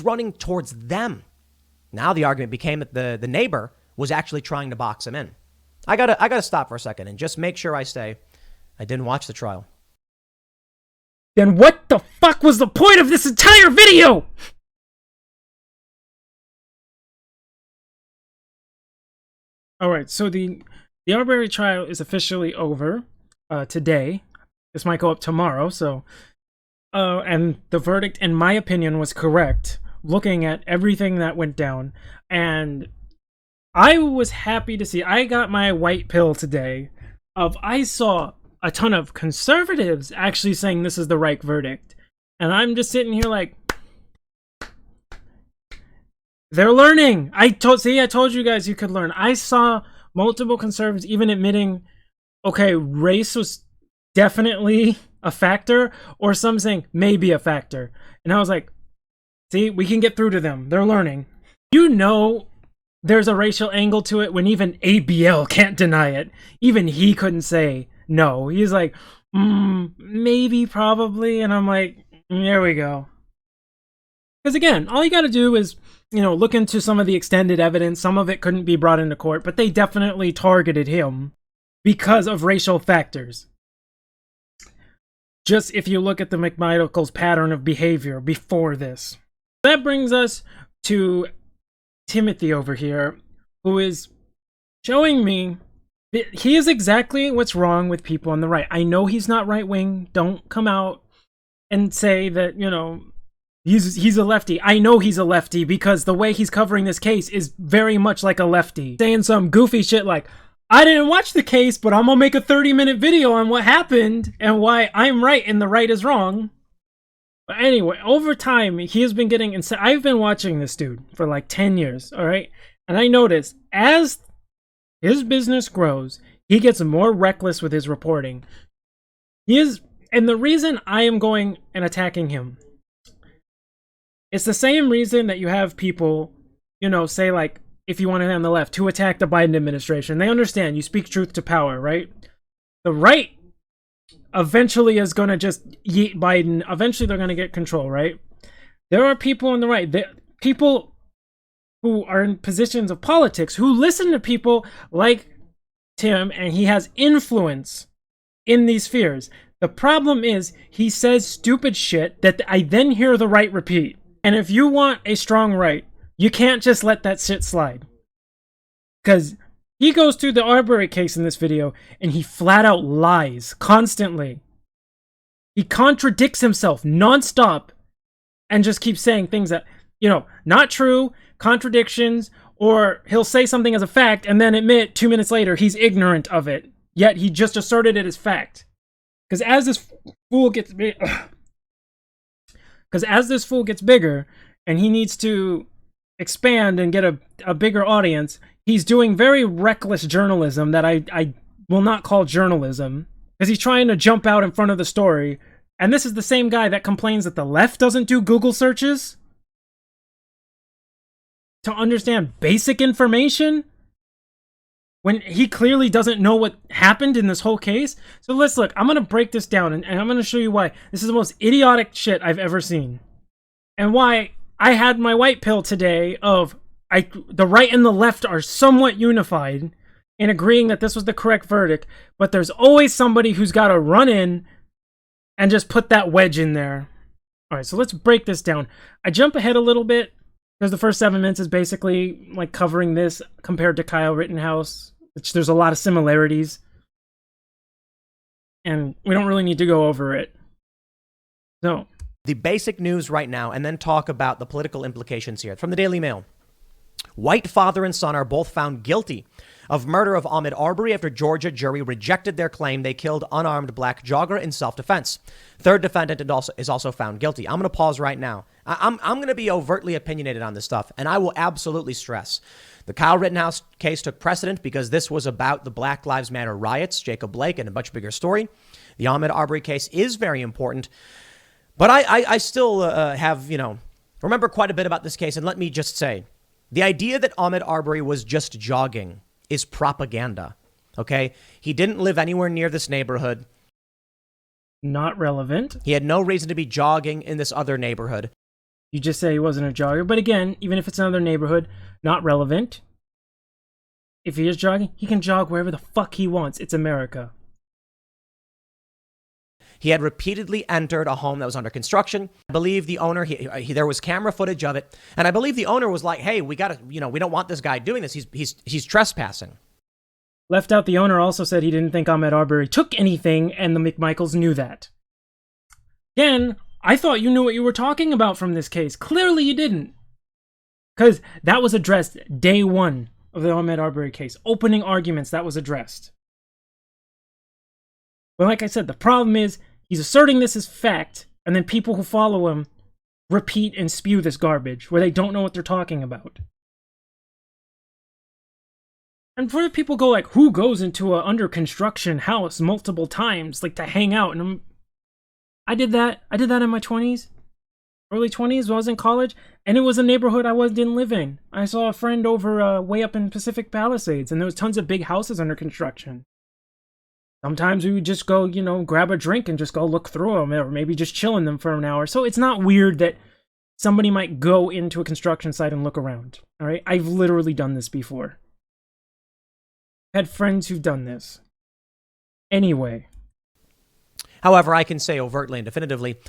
running towards them. Now the argument became that the neighbor was actually trying to box him in. I gotta stop for a second and just make sure I say I didn't watch the trial. Then what the fuck was the point of this entire video? Alright, so the Arbery trial is officially over today. This might go up tomorrow, so... and the verdict, in my opinion, was correct, looking at everything that went down. And I was happy to see, I got my white pill today, I saw a ton of conservatives actually saying this is the right verdict. And I'm just sitting here like... They're learning. I told you guys you could learn. I saw multiple conservatives even admitting, okay, race was definitely a factor, or some saying maybe a factor. And I was like, see, we can get through to them. They're learning. You know, there's a racial angle to it when even ABL can't deny it. Even he couldn't say no. He's like, maybe, probably. And I'm like, there we go. Because again, all you got to do is, you know, look into some of the extended evidence. Some of it couldn't be brought into court, but they definitely targeted him because of racial factors. Just if you look at the McMichael's pattern of behavior before this. That brings us to Timothy over here, who is showing me that he is exactly what's wrong with people on the right. I know he's not right-wing. Don't come out and say that, you know, he's a lefty. I know he's a lefty because the way he's covering this case is very much like a lefty. Saying some goofy shit like, I didn't watch the case, but I'm gonna make a 30-minute video on what happened and why I'm right and the right is wrong. But anyway, over time, he has been getting... I've been watching this dude for like 10 years, all right? And I noticed as his business grows, he gets more reckless with his reporting. And the reason I am going and attacking him, it's the same reason that you have people, you know, say like, if you want to on the left, to attack the Biden administration. They understand you speak truth to power, right? The right eventually is going to just yeet Biden. Eventually they're going to get control, right? There are people on the right, people who are in positions of politics who listen to people like Tim, and he has influence in these spheres. The problem is he says stupid shit that I then hear the right repeat. And if you want a strong right, you can't just let that shit slide. Because he goes through the Arbery case in this video, and he flat out lies constantly. He contradicts himself nonstop, and just keeps saying things that, you know, not true, contradictions, or he'll say something as a fact, and then admit 2 minutes later he's ignorant of it. Yet he just asserted it as fact. Because as this fool gets bigger, and he needs to expand and get a bigger audience, he's doing very reckless journalism that I will not call journalism, because he's trying to jump out in front of the story. And this is the same guy that complains that the left doesn't do Google searches to understand basic information when he clearly doesn't know what happened in this whole case. So let's look. I'm going to break this down, and I'm going to show you why this is the most idiotic shit I've ever seen, and why I had my white pill today of the right and the left are somewhat unified in agreeing that this was the correct verdict, but there's always somebody who's got to run in and just put that wedge in there. All right, so let's break this down. I jump ahead a little bit because the first 7 minutes is basically like covering this compared to Kyle Rittenhouse, which there's a lot of similarities, and we don't really need to go over it. So the basic news right now, and then talk about the political implications here. From the Daily Mail. White father and son are both found guilty of murder of Ahmaud Arbery after Georgia jury rejected their claim they killed unarmed black jogger in self-defense. Third defendant is also found guilty. I'm going to pause right now. I'm going to be overtly opinionated on this stuff, and I will absolutely stress the Kyle Rittenhouse case took precedent because this was about the Black Lives Matter riots, Jacob Blake, and a much bigger story. The Ahmaud Arbery case is very important, but I still have, remember quite a bit about this case. And let me just say, the idea that Ahmaud Arbery was just jogging is propaganda. Okay. He didn't live anywhere near this neighborhood. Not relevant. He had no reason to be jogging in this other neighborhood. You just say he wasn't a jogger. But again, even if it's another neighborhood, not relevant. If he is jogging, he can jog wherever the fuck he wants. It's America. He had repeatedly entered a home that was under construction. I believe the owner, there was camera footage of it. And I believe the owner was like, hey, we got to, we don't want this guy doing this. He's trespassing. Left out, the owner also said he didn't think Ahmaud Arbery took anything, and the McMichaels knew that. Again, I thought you knew what you were talking about from this case. Clearly you didn't. Because that was addressed day one of the Ahmaud Arbery case. Opening arguments, that was addressed. But like I said, the problem is he's asserting this as fact, and then people who follow him repeat and spew this garbage where they don't know what they're talking about. And for the people go like, who goes into a under construction house multiple times, like to hang out? And I did that in my 20s, early 20s when I was in college, and it was a neighborhood I didn't live in. I saw a friend over way up in Pacific Palisades, and there was tons of big houses under construction. Sometimes we would just go, grab a drink and just go look through them, or maybe just chill in them for an hour. So it's not weird that somebody might go into a construction site and look around. All right, I've literally done this before. Had friends who've done this. Anyway. However, I can say overtly and definitively,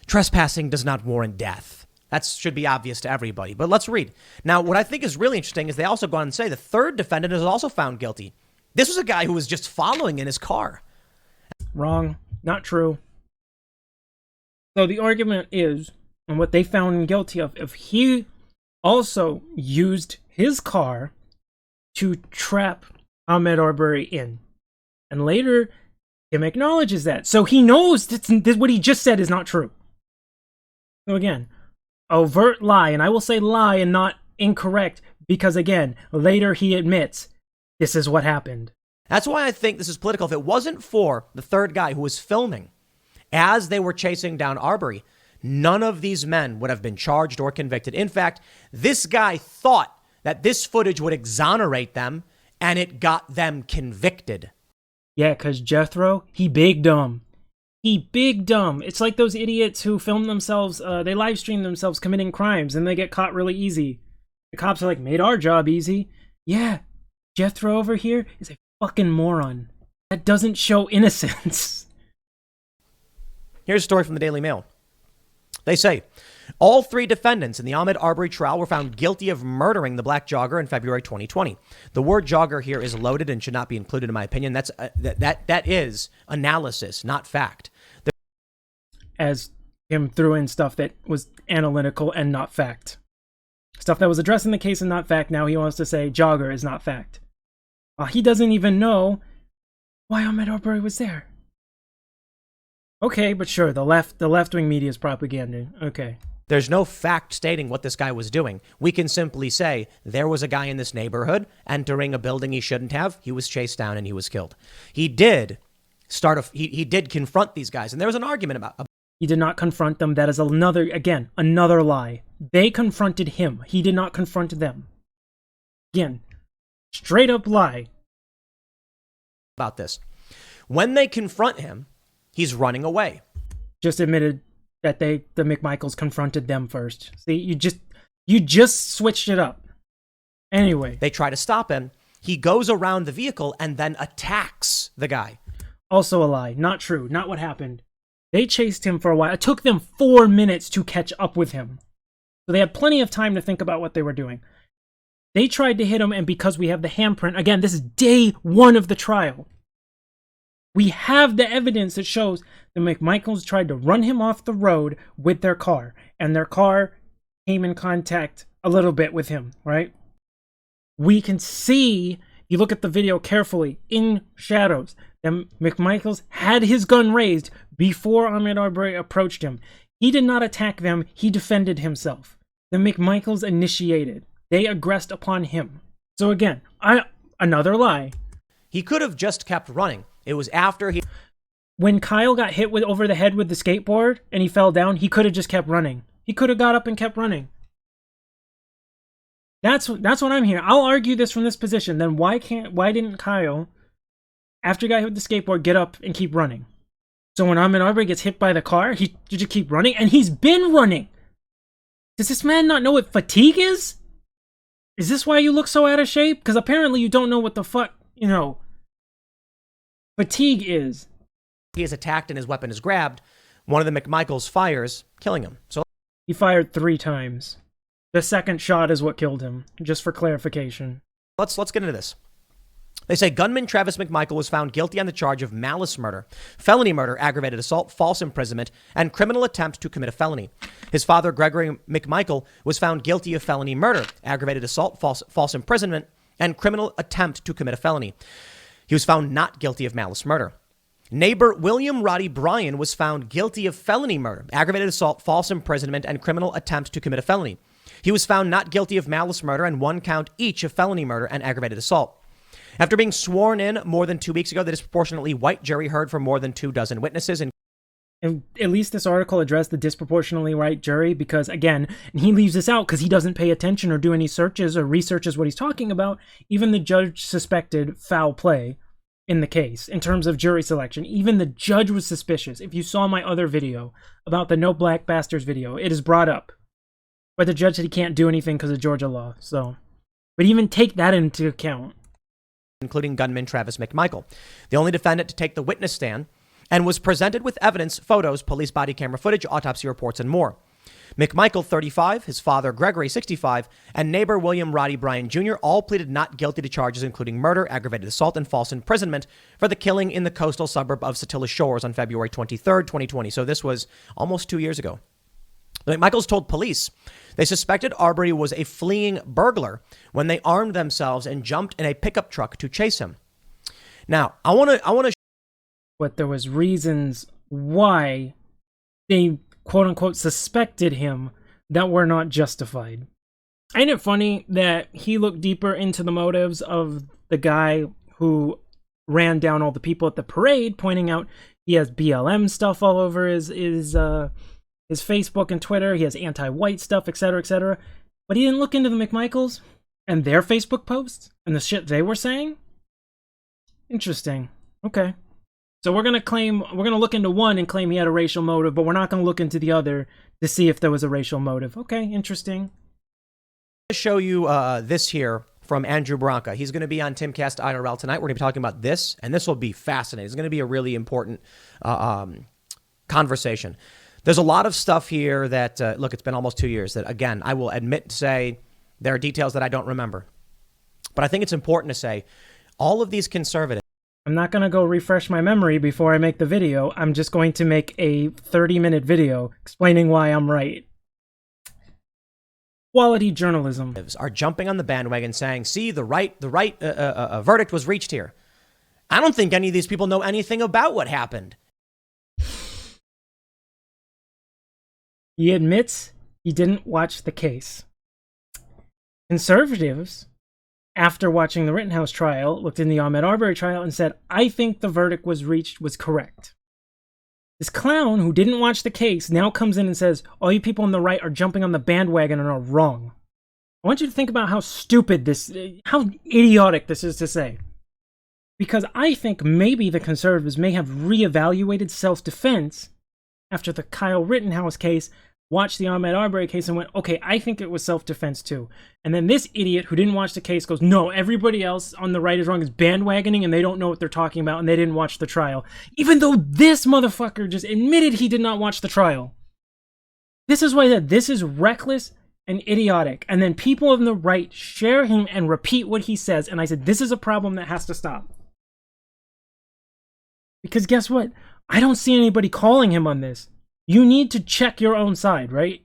trespassing does not warrant death. That should be obvious to everybody. But let's read. Now, what I think is really interesting is they also go on and say the third defendant is also found guilty. This was a guy who was just following in his car. Wrong. Not true. So the argument is, and what they found him guilty of, if he also used his car to trap Ahmaud Arbery in. And later, Tim acknowledges that. So he knows that what he just said is not true. So again, overt lie, and I will say lie and not incorrect, because again, later he admits this is what happened. That's why I think this is political. If it wasn't for the third guy who was filming as they were chasing down Arbery, none of these men would have been charged or convicted. In fact, this guy thought that this footage would exonerate them, and it got them convicted. Yeah, because Jethro, he big dumb. He big dumb. It's like those idiots who film themselves, they live stream themselves committing crimes, and they get caught really easy. The cops are like, made our job easy. Yeah, Jethro over here is a fucking moron. That doesn't show innocence. Here's a story from the Daily Mail. They say, all three defendants in the Ahmaud Arbery trial were found guilty of murdering the black jogger in February 2020. The word jogger here is loaded and should not be included in my opinion. That is analysis, not fact. As Tim threw in stuff that was analytical and not fact. Stuff that was addressing the case and not fact. Now he wants to say jogger is not fact. He doesn't even know why Ahmaud Arbery was there. Okay, but sure, the left-wing media is propaganda. Okay. There's no fact stating what this guy was doing. We can simply say there was a guy in this neighborhood entering a building he shouldn't have. He was chased down and he was killed. He did confront these guys, and there was an argument about. He did not confront them. That is another lie. They confronted him. He did not confront them. Again, straight up lie. About this. When they confront him, he's running away. Just admitted that the McMichaels confronted them first. See, you just switched it up. Anyway. They try to stop him. He goes around the vehicle and then attacks the guy. Also a lie. Not true. Not what happened. They chased him for a while. It took them 4 minutes to catch up with him. So they had plenty of time to think about what they were doing. They tried to hit him, and because we have the handprint, again, this is day one of the trial. We have the evidence that shows the McMichaels tried to run him off the road with their car, and their car came in contact a little bit with him, right? We can see, you look at the video carefully, in shadows, that McMichaels had his gun raised before Ahmaud Arbery approached him. He did not attack them, he defended himself. The McMichaels initiated. They aggressed upon him. So again, another lie. He could have just kept running. It was after he... When Kyle got hit over the head with the skateboard and he fell down, he could have just kept running. He could have got up and kept running. That's what I'm hearing. I'll argue this from this position. Then why didn't Kyle, after he got hit with the skateboard, get up and keep running? So when Ahmaud Arbery gets hit by the car, he just keep running, and he's been running Does this man not know what fatigue is? Is this why you look so out of shape? Because apparently you don't know what the fuck, fatigue is. He is attacked and his weapon is grabbed. One of the McMichaels fires, killing him. So he fired 3 times. The second shot is what killed him, just for clarification. Let's get into this. They say gunman Travis McMichael was found guilty on the charge of malice murder, felony murder, aggravated assault, false imprisonment, and criminal attempt to commit a felony. His father, Gregory McMichael, was found guilty of felony murder, aggravated assault, false imprisonment, and criminal attempt to commit a felony. He was found not guilty of malice murder. Neighbor William Roddy Bryan was found guilty of felony murder, aggravated assault, false imprisonment, and criminal attempt to commit a felony. He was found not guilty of malice murder and 1 count each of felony murder and aggravated assault. After being sworn in more than 2 weeks ago, the disproportionately white jury heard from more than 24 witnesses. And at least this article addressed the disproportionately white jury because, again, and he leaves this out because he doesn't pay attention or do any searches or researches what he's talking about. Even the judge suspected foul play in the case in terms of jury selection. Even the judge was suspicious. If you saw my other video about the No Black Bastards video, it is brought up. But the judge said he can't do anything because of Georgia law. But even take that into account. Including gunman Travis McMichael, the only defendant to take the witness stand, and was presented with evidence, photos, police body camera footage, autopsy reports, and more. McMichael, 35, his father, Gregory, 65, and neighbor William Roddy Bryan Jr. all pleaded not guilty to charges including murder, aggravated assault, and false imprisonment for the killing in the coastal suburb of Satilla Shores on February 23rd, 2020. So this was almost 2 years ago. The McMichaels told police they suspected Arbery was a fleeing burglar when they armed themselves and jumped in a pickup truck to chase him. Now, I want to. But there was reasons why they quote unquote suspected him that were not justified. Ain't it funny that he looked deeper into the motives of the guy who ran down all the people at the parade, pointing out he has BLM stuff all over his Facebook and Twitter. He has anti-white stuff, etc., etc. But he didn't look into the McMichaels and their Facebook posts and the shit they were saying? Interesting. Okay. So we're going to look into one and claim he had a racial motive, but we're not going to look into the other to see if there was a racial motive. Okay, interesting. I'm going to show you this here from Andrew Branca. He's going to be on Timcast IRL tonight. We're going to be talking about this, and this will be fascinating. It's going to be a really important conversation. There's a lot of stuff here that, look, it's been almost 2 years that, again, I will admit to say there are details that I don't remember. But I think it's important to say all of these conservatives. I'm not going to go refresh my memory before I make the video. I'm just going to make a 30-minute video explaining why I'm right. Quality journalism. Are jumping on the bandwagon saying, see, the right verdict was reached here. I don't think any of these people know anything about what happened. He admits he didn't watch the case. Conservatives, after watching the Rittenhouse trial, looked in the Ahmaud Arbery trial and said, I think the verdict was reached was correct. This clown who didn't watch the case now comes in and says, all you people on the right are jumping on the bandwagon and are wrong. I want you to think about how stupid how idiotic this is to say. Because I think maybe the conservatives may have reevaluated self-defense after the Kyle Rittenhouse case, watched the Ahmaud Arbery case and went, okay, I think it was self-defense too. And then this idiot who didn't watch the case goes, no, everybody else on the right is wrong, is bandwagoning and they don't know what they're talking about and they didn't watch the trial. Even though this motherfucker just admitted he did not watch the trial. This is why I said this is reckless and idiotic. And then people on the right share him and repeat what he says. And I said, this is a problem that has to stop. Because guess what? I don't see anybody calling him on this. You need to check your own side, right?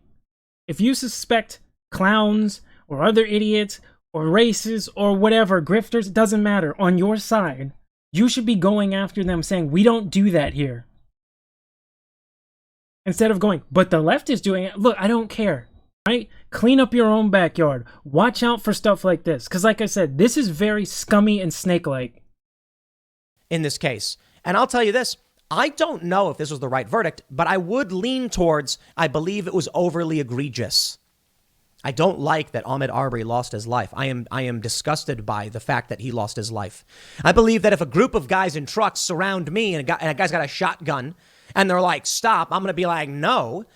If you suspect clowns or other idiots or racists or whatever, grifters, it doesn't matter, on your side, you should be going after them saying, we don't do that here. Instead of going, but the left is doing it. Look, I don't care, right? Clean up your own backyard. Watch out for stuff like this. Because like I said, this is very scummy and snake-like. In this case. And I'll tell you this. I don't know if this was the right verdict, but I would lean towards, I believe it was overly egregious. I don't like that Ahmaud Arbery lost his life. I am disgusted by the fact that he lost his life. I believe that if a group of guys in trucks surround me and a guy's got a shotgun and they're like, stop, I'm going to be like, no.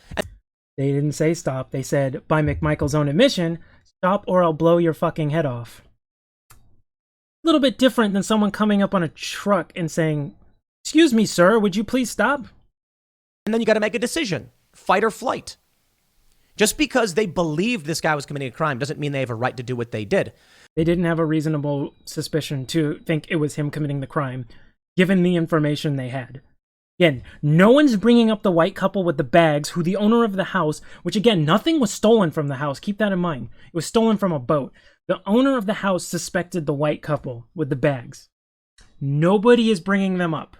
They didn't say stop. They said, by McMichael's own admission, stop or I'll blow your fucking head off. A little bit different than someone coming up on a truck and saying, excuse me, sir, would you please stop? And then you got to make a decision, fight or flight. Just because they believed this guy was committing a crime doesn't mean they have a right to do what they did. They didn't have a reasonable suspicion to think it was him committing the crime, given the information they had. Again, no one's bringing up the white couple with the bags, who the owner of the house, which again, nothing was stolen from the house. Keep that in mind. It was stolen from a boat. The owner of the house suspected the white couple with the bags. Nobody is bringing them up.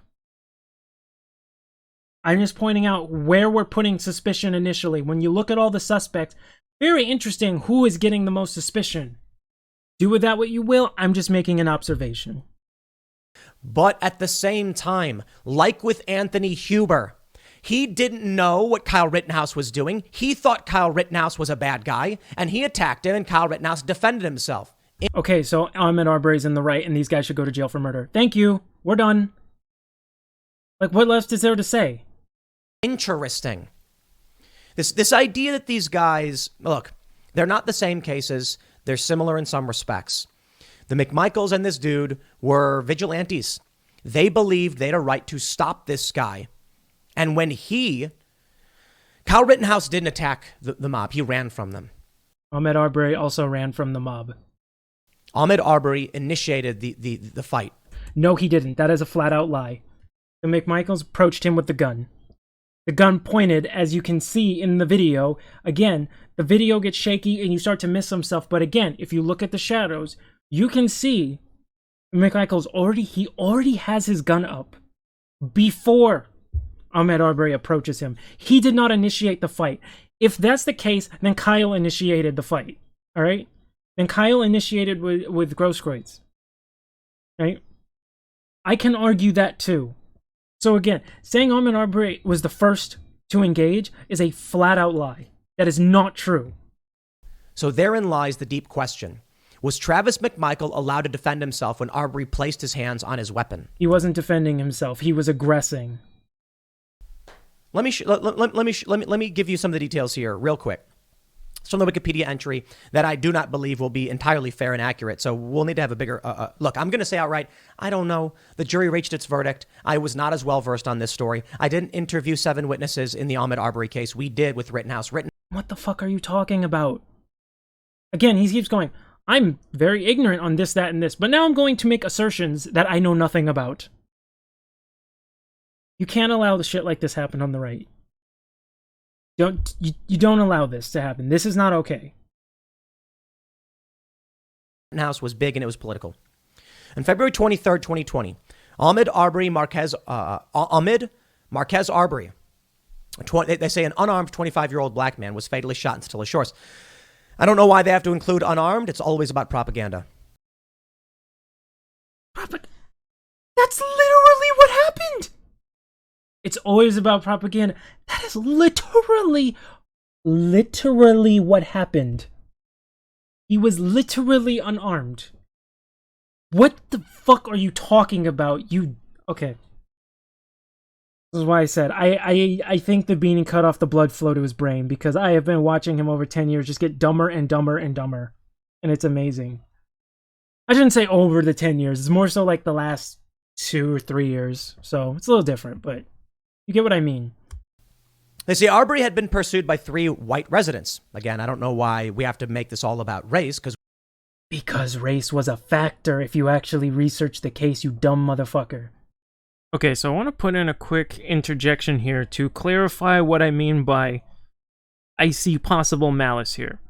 I'm just pointing out where we're putting suspicion initially. When you look at all the suspects, very interesting who is getting the most suspicion. Do with that what you will. I'm just making an observation. But at the same time, like with Anthony Huber, he didn't know what Kyle Rittenhouse was doing. He thought Kyle Rittenhouse was a bad guy, and he attacked him, and Kyle Rittenhouse defended himself. Okay, so Ahmaud Arbery's in the right, and these guys should go to jail for murder. Thank you. We're done. Like, what left is there to say? Interesting. This idea that these guys, look, they're not the same cases. They're similar in some respects. The McMichaels and this dude were vigilantes. They believed they had a right to stop this guy. And when Kyle Rittenhouse didn't attack the mob. He ran from them. Ahmaud Arbery also ran from the mob. Ahmaud Arbery initiated the fight. No, he didn't. That is a flat-out lie. The McMichaels approached him with the gun. The gun pointed, as you can see in the video. Again, the video gets shaky and you start to miss some stuff. But again, if you look at the shadows, you can see McMichael's already has his gun up before Ahmaud Arbery approaches him. He did not initiate the fight. If that's the case, then Kyle initiated the fight. All right? Then Kyle initiated with Grosskreutz. Right? I can argue that too. So again, saying Ahmaud Arbery was the first to engage is a flat-out lie. That is not true. So therein lies the deep question. Was Travis McMichael allowed to defend himself when Arbery placed his hands on his weapon? He wasn't defending himself. He was aggressing. Let me give you some of the details here real quick. It's from the Wikipedia entry that I do not believe will be entirely fair and accurate. So we'll need to have a bigger look. I'm going to say outright, I don't know. The jury reached its verdict. I was not as well versed on this story. I didn't interview 7 witnesses in the Ahmaud Arbery case. We did with Rittenhouse. What the fuck are you talking about? Again, he keeps going, I'm very ignorant on this, that, and this, but now I'm going to make assertions that I know nothing about. You can't allow the shit like this happen on the right. You don't allow this to happen. This is not okay. Rittenhouse was big and it was political. On February 23rd, 2020, Ahmaud Marquez Arbery, they say an unarmed 25-year-old black man, was fatally shot in Satilla Shores. I don't know why they have to include unarmed. It's always about propaganda. That's literally what happened. It's always about propaganda. That is literally what happened. He was literally unarmed. What the fuck are you talking about? Okay. This is why I said, I think the beanie cut off the blood flow to his brain, because I have been watching him over 10 years just get dumber and dumber and dumber. And it's amazing. I shouldn't say over the 10 years. It's more so like the last 2 or 3 years. So it's a little different, but you get what I mean. They say Arbery had been pursued by 3 white residents. Again, I don't know why we have to make this all about race, because race was a factor if you actually research the case, you dumb motherfucker. Okay, so I want to put in a quick interjection here to clarify what I mean by I see possible malice here.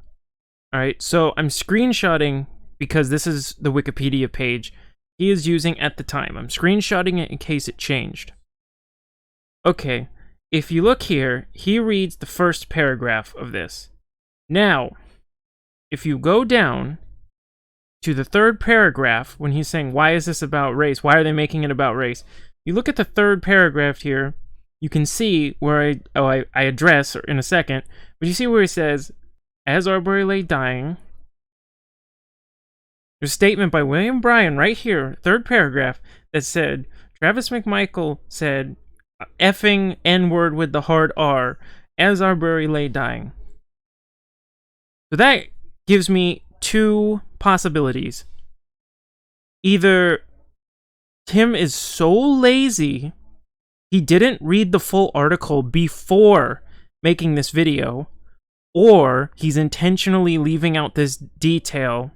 Alright, so I'm screenshotting, because this is the Wikipedia page he is using at the time. I'm screenshotting it in case it changed. Okay, if you look here, he reads the first paragraph of this. Now, if you go down to the 3rd paragraph, when he's saying, why is this about race? Why are they making it about race? You look at the 3rd paragraph here, you can see where I address in a second, but you see where he says, as Arbery lay dying, there's a statement by William Bryan right here, 3rd paragraph, that said, Travis McMichael said, effing N-word with the hard R, as Arbery lay dying. So that gives me two possibilities. Either Tim is so lazy, he didn't read the full article before making this video, or he's intentionally leaving out this detail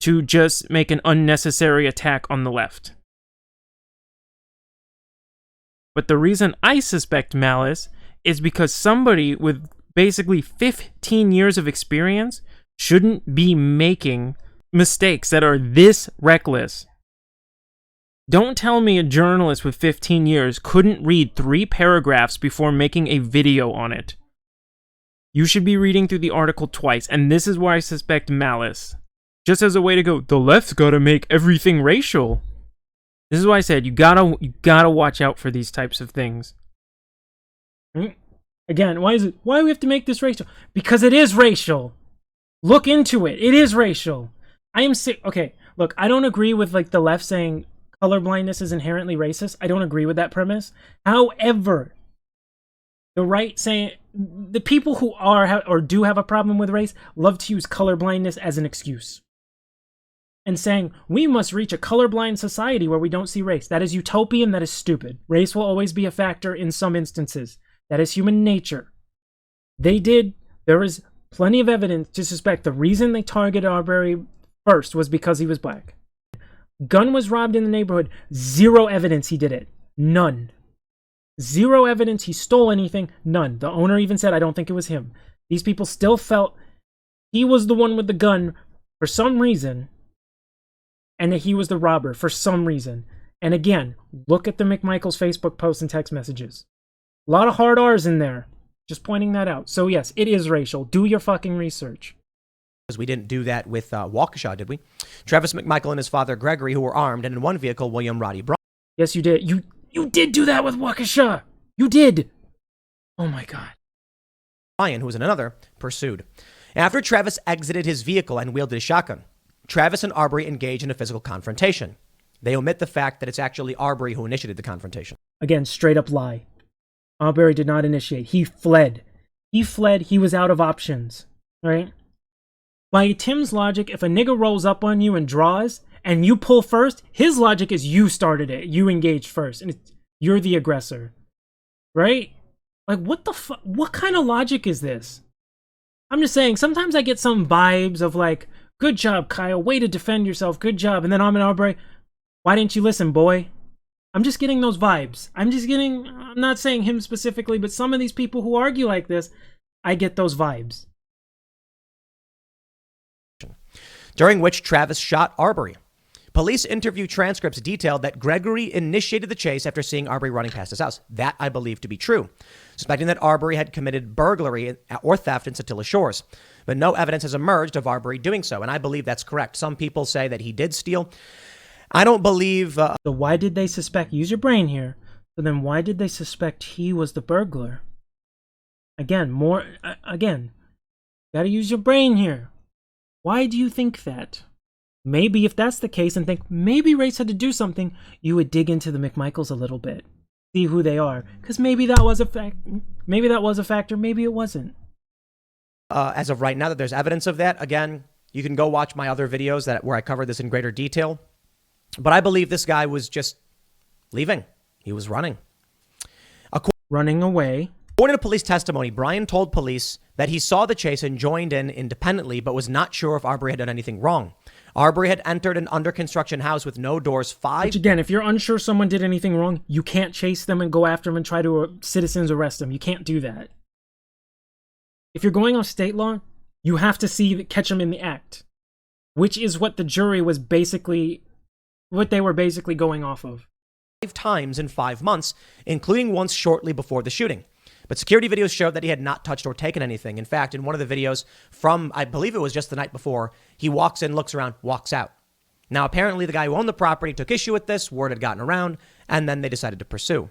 to just make an unnecessary attack on the left. But the reason I suspect Malice is because somebody with basically 15 years of experience shouldn't be making mistakes that are this reckless. Don't tell me a journalist with 15 years couldn't read 3 paragraphs before making a video on it. You should be reading through the article twice, and this is why I suspect Malice. Just as a way to go, the left's gotta make everything racial. This is why I said you gotta watch out for these types of things. Again, why do we have to make this racial? Because it is racial. Look into it. It is racial. I am sick. Okay, look, I don't agree with like the left saying colorblindness is inherently racist. I don't agree with that premise. However, the right saying the people who are or do have a problem with race love to use colorblindness as an excuse. And saying, we must reach a colorblind society where we don't see race. That is utopian, that is stupid. Race will always be a factor in some instances. That is human nature. There is plenty of evidence to suspect the reason they targeted Arbery first was because he was black. Gun was robbed in the neighborhood. 0 evidence he did it. None. 0 evidence he stole anything. None. The owner even said, I don't think it was him. These people still felt he was the one with the gun for some reason, and that he was the robber for some reason. And again, look at the McMichaels Facebook posts and text messages. A lot of hard R's in there. Just pointing that out. So yes, it is racial. Do your fucking research. Because we didn't do that with Waukesha, did we? Travis McMichael and his father Gregory, who were armed, and in one vehicle, William Roddy Bryan. Yes, you did. You did do that with Waukesha. You did. Oh my God. Bryan, who was in another, pursued. After Travis exited his vehicle and wielded his shotgun, Travis and Arbery engage in a physical confrontation. They omit the fact that it's actually Arbery who initiated the confrontation. Again, straight up lie. Arbery did not initiate. He fled. He fled. He was out of options. Right? By Tim's logic, if a nigga rolls up on you and draws, and you pull first, his logic is you started it. You engaged first. And you're the aggressor. Right? Like, what the fuck? What kind of logic is this? I'm just saying, sometimes I get some vibes of like, good job, Kyle. Way to defend yourself. Good job. And then Ahmaud Arbery, why didn't you listen, boy? I'm just getting those vibes. I'm not saying him specifically, but some of these people who argue like this, I get those vibes. During which Travis shot Arbery. Police interview transcripts detailed that Gregory initiated the chase after seeing Arbery running past his house. That I believe to be true, suspecting that Arbery had committed burglary or theft in Satilla Shores. But no evidence has emerged of Arbery doing so, and I believe that's correct. Some people say that he did steal. I don't believe... So why did they suspect... Use your brain here. So then why did they suspect he was the burglar? Again, gotta use your brain here. Why do you think that? Maybe if that's the case and think maybe race had to do something, you would dig into the McMichaels a little bit. See who they are. Because maybe that was a fact. Maybe that was a factor. Maybe it wasn't. As of right now that there's evidence of that, again, you can go watch my other videos where I cover this in greater detail. But I believe this guy was just leaving. He was running. Running away. According to police testimony, Bryan told police that he saw the chase and joined in independently, but was not sure if Arbery had done anything wrong. Arbery had entered an under construction house with no doors. Which again, if you're unsure someone did anything wrong, you can't chase them and go after them and try to citizens arrest them. You can't do that. If you're going off state law, you have to catch them in the act, which is what the jury was basically, what they were basically going off of. 5 times in 5 months, including once shortly before the shooting. But security videos showed that he had not touched or taken anything. In fact, in one of the videos from, I believe it was just the night before, he walks in, looks around, walks out. Now, apparently the guy who owned the property took issue with this, word had gotten around, and then they decided to pursue.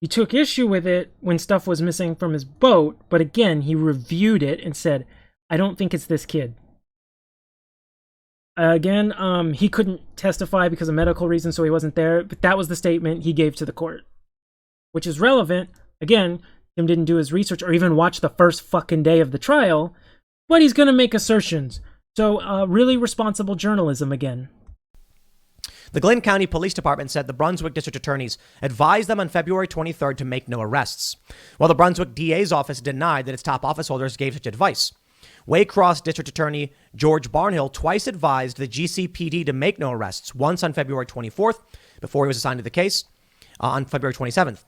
He took issue with it when stuff was missing from his boat, but again, he reviewed it and said, I don't think it's this kid. Again, he couldn't testify because of medical reasons, so he wasn't there, but that was the statement he gave to the court, which is relevant. Again, Tim didn't do his research or even watch the first fucking day of the trial, but he's gonna make assertions. So, really responsible journalism again. The Glynn County Police Department said the Brunswick district attorneys advised them on February 23rd to make no arrests, while the Brunswick DA's office denied that its top office holders gave such advice. Waycross District Attorney George Barnhill twice advised the GCPD to make no arrests, once on February 24th, before he was assigned to the case, on February 27th.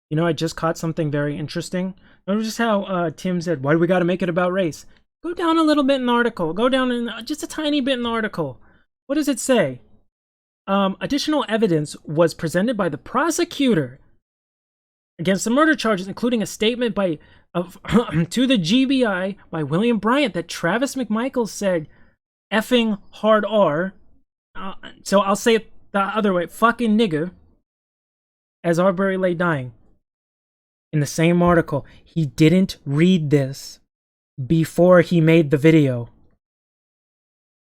You know, I just caught something very interesting. Notice how Tim said, why do we got to make it about race? Go down a little bit in the article. Go down in just a tiny bit in the article. What does it say? Additional evidence was presented by the prosecutor against the murder charges, including a statement to the GBI by William Bryant that Travis McMichael said effing hard R. So I'll say it the other way, fucking nigger, as Arbery lay dying. In the same article, he didn't read this before he made the video.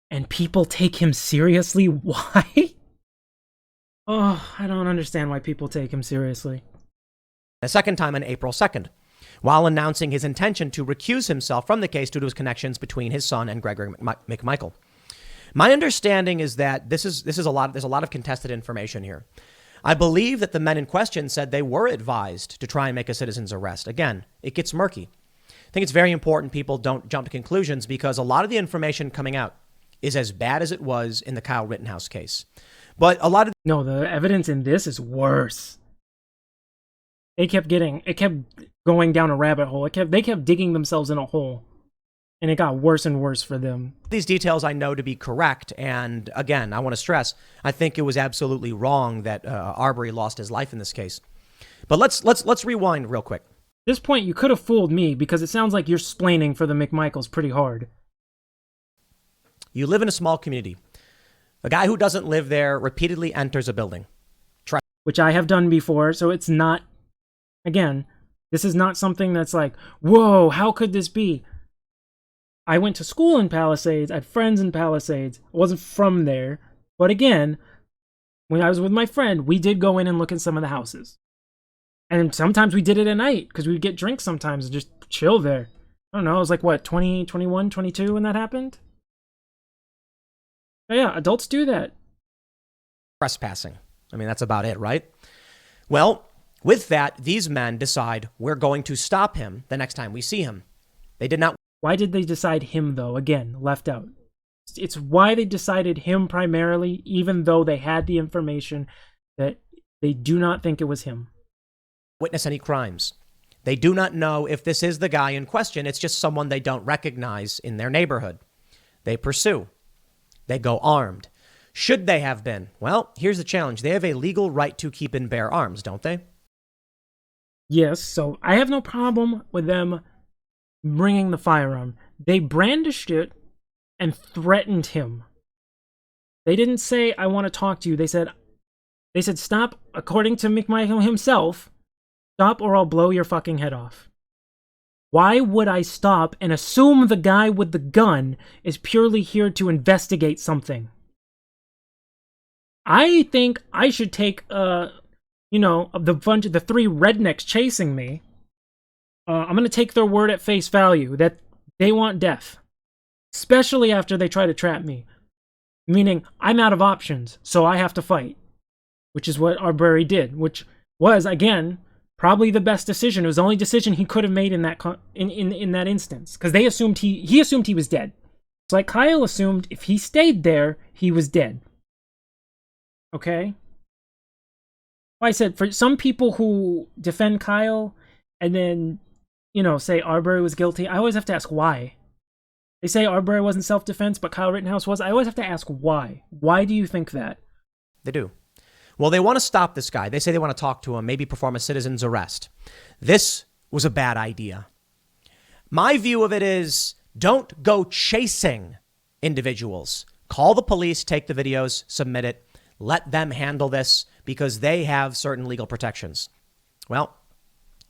And people take him seriously? Why? Oh, I don't understand why people take him seriously. A second time on April 2nd, while announcing his intention to recuse himself from the case due to his connections between his son and Gregory McMichael. My understanding is that there's a lot of contested information here. I believe that the men in question said they were advised to try and make a citizen's arrest. Again, it gets murky. I think it's very important people don't jump to conclusions, because a lot of the information coming out is as bad as it was in the Kyle Rittenhouse case. But a lot of... No, the evidence in this is worse. It kept going down a rabbit hole. They kept digging themselves in a hole. And it got worse and worse for them. These details I know to be correct. And again, I want to stress, I think it was absolutely wrong that Arbery lost his life in this case. But let's rewind real quick. At this point, you could have fooled me, because it sounds like you're splaining for the McMichaels pretty hard. You live in a small community. A guy who doesn't live there repeatedly enters a building. Which I have done before, so it's not... Again, this is not something that's like, whoa, how could this be? I went to school in Palisades. I had friends in Palisades. I wasn't from there. But again, when I was with my friend, we did go in and look at some of the houses. And sometimes we did it at night, because we'd get drinks sometimes and just chill there. I don't know, it was like, what, 20, 21, 22 when that happened? But yeah, adults do that. Trespassing. I mean, that's about it, right? Well, with that, these men decide we're going to stop him the next time we see him. They did not. Why did they decide him, though? Again, left out. It's why they decided him primarily, even though they had the information that they do not think it was him. Witness any crimes. They do not know if this is the guy in question. It's just someone they don't recognize in their neighborhood. They pursue. They go armed. Should they have been? Well, here's the challenge. They have a legal right to keep and bear arms, don't they? Yes, so I have no problem with them bringing the firearm. They brandished it and threatened him. They didn't say, I want to talk to you. They said, stop, according to McMichael himself, stop or I'll blow your fucking head off. Why would I stop and assume the guy with the gun is purely here to investigate something? I think I should take, of the three rednecks chasing me, I'm going to take their word at face value that they want death. Especially after they try to trap me. Meaning, I'm out of options, so I have to fight. Which is what Arbery did, which was, again, probably the best decision. It was the only decision he could have made in that in that instance. Because they assumed he assumed he was dead. It's like Kyle assumed if he stayed there, he was dead. Okay? Like I said, for some people who defend Kyle and then, say Arbery was guilty, I always have to ask why. They say Arbery wasn't self-defense, but Kyle Rittenhouse was. I always have to ask why. Why do you think that? They do. Well, they want to stop this guy. They say they want to talk to him, maybe perform a citizen's arrest. This was a bad idea. My view of it is, don't go chasing individuals. Call the police, take the videos, submit it. Let them handle this because they have certain legal protections. Well,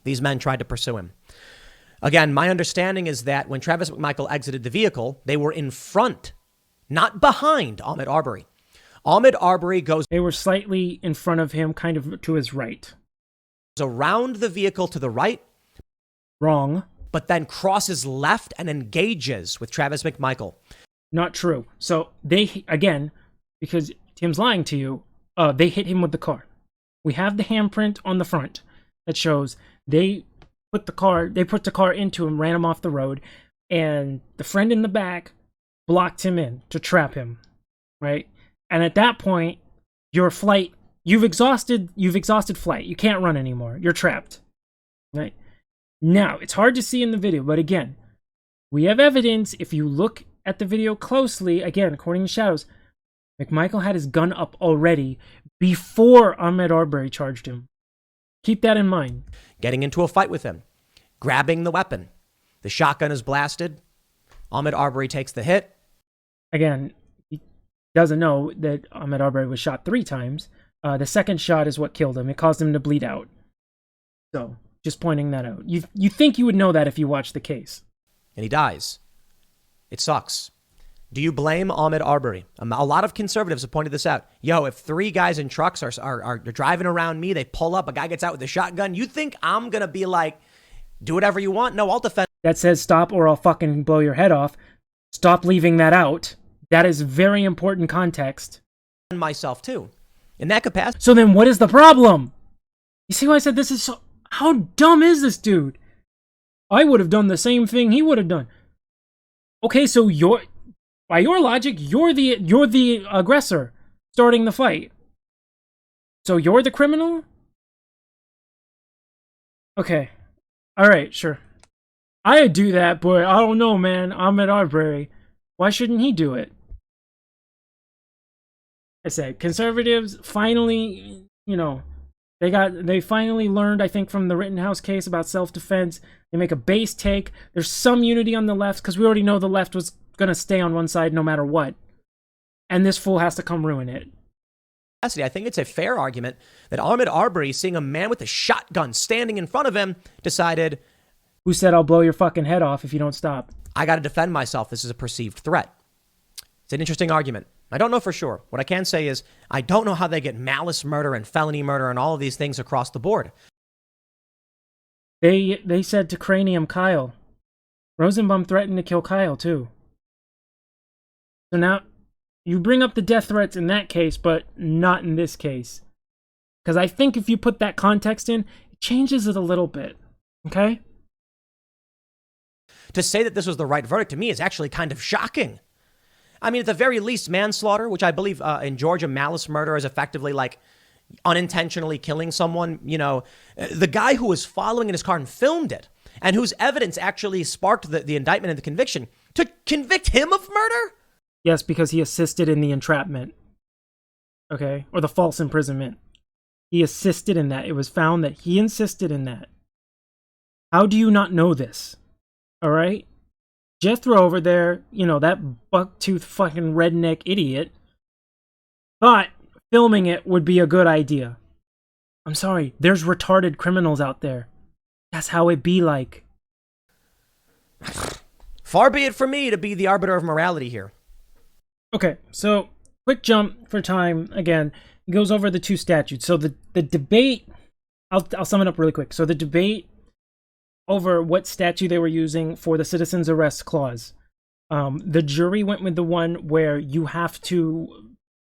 these men tried to pursue him. Again, my understanding is that when Travis McMichael exited the vehicle, they were in front, not behind Ahmaud Arbery. Ahmaud Arbery goes... They were slightly in front of him, kind of to his right. Around the vehicle to the right, Wrong. but then crosses left and engages with Travis McMichael. Not true. So they, again, because Tim's lying to you, they hit him with the car. We have the handprint on the front that shows they put the car into him, ran him off the road, and the friend in the back blocked him in to trap him, right? And at that point, your flight, you've exhausted flight. You can't run anymore. You're trapped, right? Now, it's hard to see in the video, but again, we have evidence. If you look at the video closely, again, according to Shadows, McMichael had his gun up already before Ahmaud Arbery charged him. Keep that in mind. Getting into a fight with him, grabbing the weapon. The shotgun is blasted. Ahmaud Arbery takes the hit. Again, he doesn't know that Ahmaud Arbery was shot 3 times. The second shot is what killed him. It caused him to bleed out. So, just pointing that out. You think you would know that if you watched the case. And he dies. It sucks. Do you blame Ahmaud Arbery? A lot of conservatives have pointed this out. Yo, if 3 guys in trucks are driving around me, they pull up, a guy gets out with a shotgun, you think I'm going to be like, do whatever you want? No, I'll defend. That says stop or I'll fucking blow your head off. Stop leaving that out. That is very important context. Myself too. In that capacity. So then what is the problem? You see why I said this is so... How dumb is this dude? I would have done the same thing he would have done. Okay, so by your logic, you're the aggressor starting the fight. So you're the criminal? Okay. Alright, sure. I'd do that, but I don't know, man. Ahmaud Arbery. Why shouldn't he do it? I said, conservatives finally, they finally learned, I think, from the Rittenhouse case about self-defense. They make a base take. There's some unity on the left, because we already know the left was going to stay on one side no matter what. And this fool has to come ruin it. I think it's a fair argument that Ahmaud Arbery, seeing a man with a shotgun standing in front of him, decided... Who said I'll blow your fucking head off if you don't stop? I got to defend myself. This is a perceived threat. It's an interesting argument. I don't know for sure. What I can say is I don't know how they get malice murder and felony murder and all of these things across the board. They said to Cranium Kyle. Rosenbaum threatened to kill Kyle too. So now you bring up the death threats in that case, but not in this case. Because I think if you put that context in, it changes it a little bit. Okay? To say that this was the right verdict to me is actually kind of shocking. I mean, at the very least, manslaughter, which I believe in Georgia, malice murder is effectively like unintentionally killing someone. The guy who was following in his car and filmed it and whose evidence actually sparked the indictment and the conviction, to convict him of murder? Yes, because he assisted in the entrapment. Okay? Or the false imprisonment. He assisted in that. It was found that he insisted in that. How do you not know this? All right? Jethro over there, that buck-toothed fucking redneck idiot, thought filming it would be a good idea. I'm sorry, there's retarded criminals out there. That's how it be like. Far be it from me to be the arbiter of morality here. Okay, so quick jump for time. Again, it goes over the 2 statutes. So the debate, I'll sum it up really quick. So the debate over what statute they were using for the citizen's arrest clause. The jury went with the one where you have to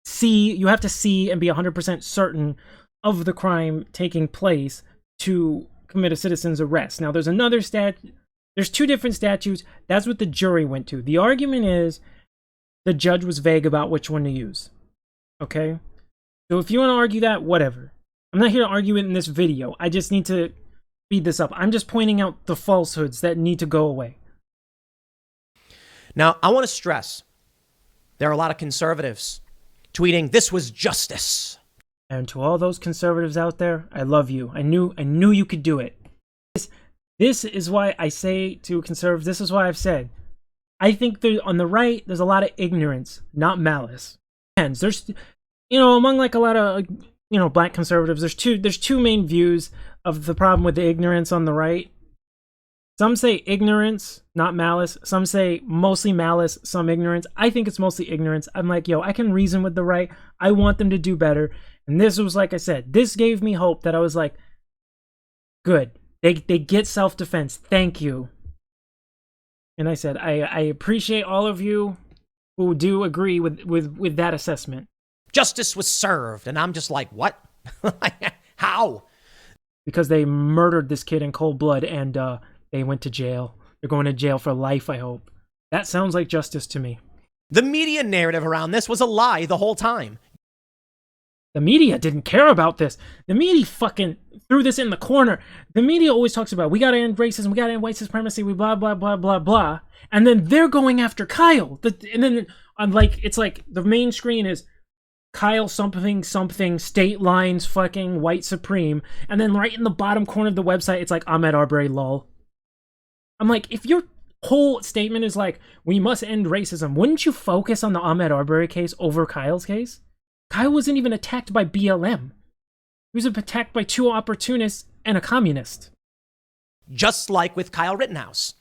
see and be 100% certain of the crime taking place to commit a citizen's arrest. Now, there's another there's 2 different statutes. That's what the jury went to. The argument is the judge was vague about which one to use. Okay? So if you want to argue that, whatever. I'm not here to argue it in this video. I just need to speed this up. I'm just pointing out the falsehoods that need to go away. Now, I want to stress, there are a lot of conservatives tweeting, "This was justice." And to all those conservatives out there, I love you. I knew you could do it. This is why I say to conservatives, this is why I've said, I think on the right, there's a lot of ignorance, not malice. And there's, among like a lot of, black conservatives, there's two main views of the problem with the ignorance on the right. Some say ignorance, not malice. Some say mostly malice, some ignorance. I think it's mostly ignorance. I'm like, I can reason with the right. I want them to do better. And this was, like I said, this gave me hope that I was like, good. They get self-defense. Thank you. And I said, I appreciate all of you who do agree with that assessment. Justice was served. And I'm just like, what? How? Because they murdered this kid in cold blood and they went to jail. They're going to jail for life, I hope. That sounds like justice to me. The media narrative around this was a lie the whole time. The media didn't care about this. The media fucking threw this in the corner. The media always talks about, we gotta end racism, we gotta end white supremacy, we blah, blah, blah, blah, blah. And then they're going after Kyle. And then it's like the main screen is Kyle something, something, state lines, fucking white supreme. And then right in the bottom corner of the website, it's like Ahmaud Arbery, lol. I'm like, if your whole statement is like, we must end racism, wouldn't you focus on the Ahmaud Arbery case over Kyle's case? Kyle wasn't even attacked by BLM. He was attacked by two opportunists and a communist. Just like with Kyle Rittenhouse.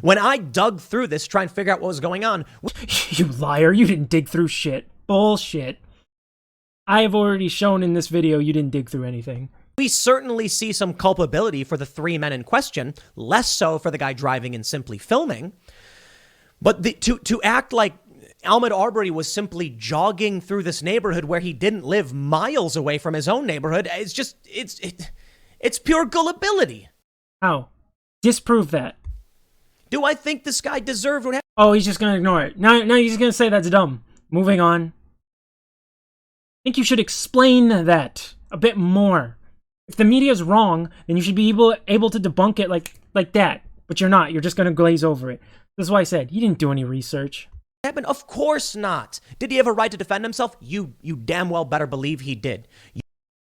When I dug through this, trying to figure out what was going on... You liar, you didn't dig through shit. Bullshit. I have already shown in this video you didn't dig through anything. We certainly see some culpability for the three men in question, less so for the guy driving and simply filming. But to act like Ahmaud Arbery was simply jogging through this neighborhood where he didn't live miles away from his own neighborhood, it's just, it's pure gullibility. How? Disprove that. Do I think this guy deserved what happened? Oh, he's just gonna ignore it. No, he's just gonna say that's dumb. Moving on. I think you should explain that a bit more. If the media is wrong, then you should be able to debunk it like that. But you're not. You're just gonna glaze over it. This is why I said you didn't do any research. Happened? Of course not. Did he have a right to defend himself? You damn well better believe he did.